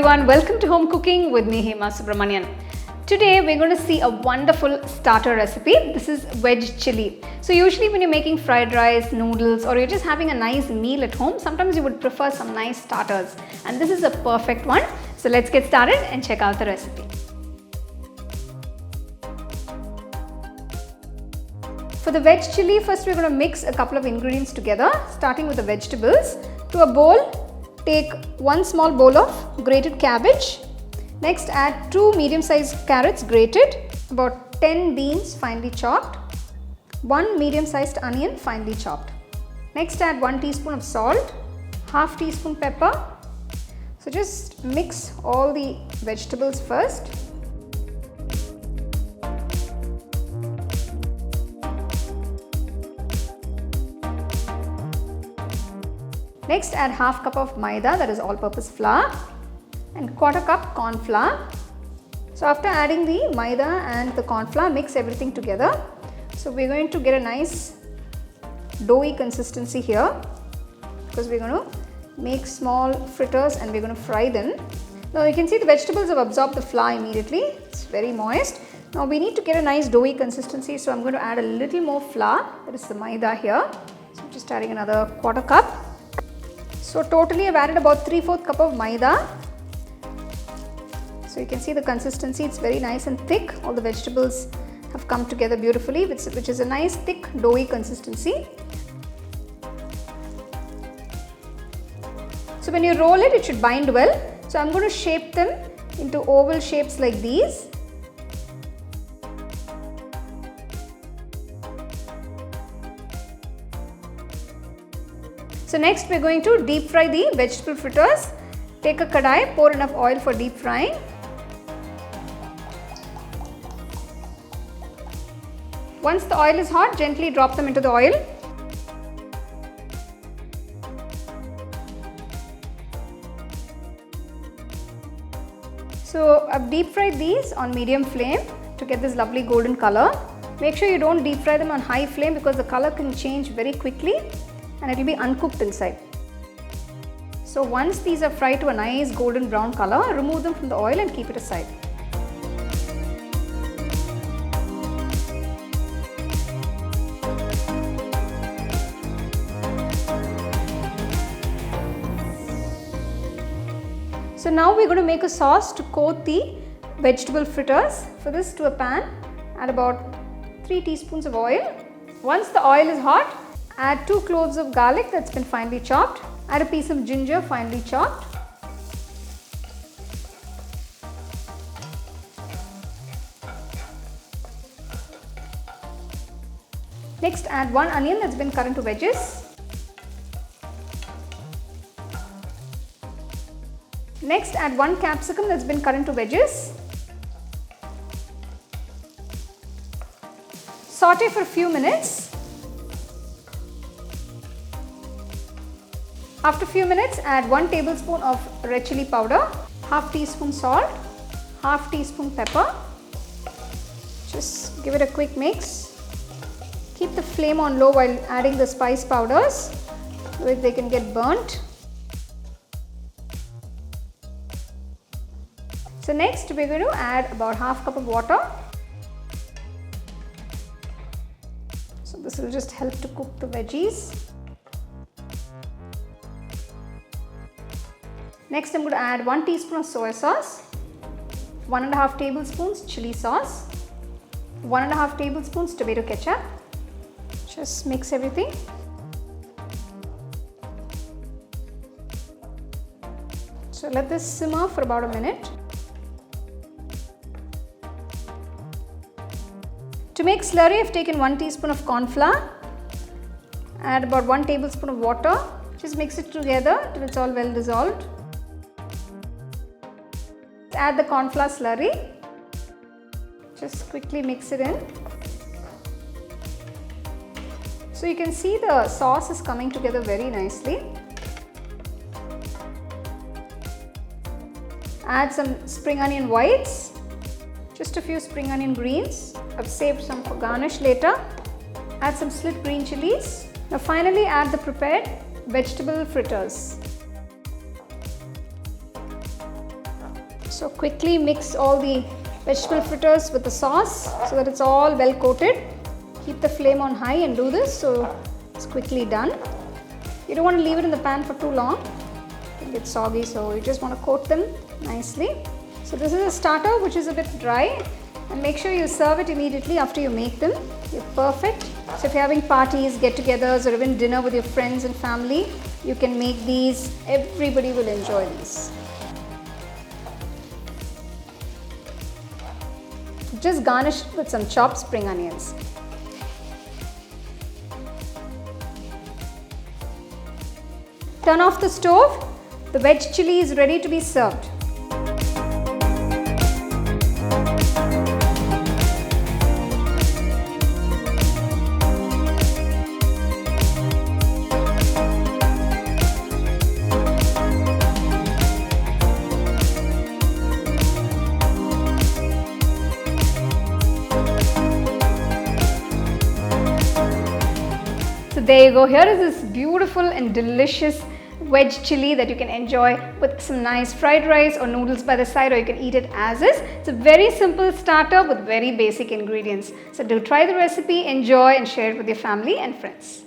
everyone, welcome to Home Cooking with me Hema Subramanian. Today we're going to see a wonderful starter recipe. This is veg chili. So usually when you're making fried rice, noodles, or you're just having a nice meal at home, sometimes you would prefer some nice starters, and this is a perfect one. So let's get started and check out the recipe. For the veg chili, first we're going to mix a couple of ingredients together, starting with the vegetables. To a bowl, take one small bowl of grated cabbage. Next, add 2 medium-sized carrots grated, about 10 beans finely chopped, 1 medium-sized onion finely chopped. Next, add 1 teaspoon of salt, half teaspoon pepper. So just mix all the vegetables first. Next, add half cup of maida, that is all-purpose flour, and quarter cup corn flour. So after adding the maida and the corn flour, mix everything together. So we're going to get a nice doughy consistency here, because we're going to make small fritters and we're going to fry them. Now you can see the vegetables have absorbed the flour immediately. It's very moist. Now we need to get a nice doughy consistency, so I'm going to add a little more flour, that is the maida here. So I'm just adding another quarter cup. So totally I've added about 3/4 cup of maida. So you can see the consistency, it's very nice and thick. All the vegetables have come together beautifully, which is a nice thick doughy consistency. So when you roll it, it should bind well. So I'm going to shape them into oval shapes like these. So next we're going to deep fry the vegetable fritters. Take a kadai, pour enough oil for deep frying. Once the oil is hot, gently drop them into the oil. So I've deep fried these on medium flame to get this lovely golden color. Make sure you don't deep fry them on high flame, because the color can change very quickly and it will be uncooked inside. So once these are fried to a nice golden brown color, remove them from the oil and keep it aside. So now we're going to make a sauce to coat the vegetable fritters. For this, to a pan, add about 3 teaspoons of oil. Once the oil is hot, add 2 cloves of garlic that's been finely chopped. Add a piece of ginger finely chopped. Next, add 1 onion that's been cut into wedges. Next, add 1 capsicum that's been cut into wedges. Saute for a few minutes. After a few minutes, add 1 tablespoon of red chili powder, half teaspoon salt, half teaspoon pepper. Just give it a quick mix. Keep the flame on low while adding the spice powders, so that they can get burnt. So next we're going to add about half cup of water. So this will just help to cook the veggies. Next I'm going to add 1 teaspoon of soy sauce, 1.5 tablespoons chili sauce, 1.5 tablespoons tomato ketchup. Just mix everything. So let this simmer for about a minute. To make slurry, I've taken 1 teaspoon of corn flour, add about 1 tablespoon of water. Just mix it together till it's all well dissolved. Add the corn flour slurry. Just quickly mix it in. So you can see the sauce is coming together very nicely. Add some spring onion whites, just a few spring onion greens. I've saved some for garnish later. Add some slit green chilies. Now finally add the prepared vegetable fritters. So quickly mix all the vegetable fritters with the sauce so that it's all well coated. Keep the flame on high and do this so it's quickly done. You don't want to leave it in the pan for too long. It gets soggy, so you just want to coat them nicely. So this is a starter which is a bit dry, and make sure you serve it immediately after you make them. You're perfect. So if you're having parties, get-togethers, or even dinner with your friends and family, you can make these. Everybody will enjoy these. Just garnish it with some chopped spring onions. Turn off the stove. The veg chili is ready to be served. So there you go. Here is this beautiful and delicious veg chili that you can enjoy with some nice fried rice or noodles by the side, or you can eat it as is. It's a very simple starter with very basic ingredients. So do try the recipe, enjoy, and share it with your family and friends.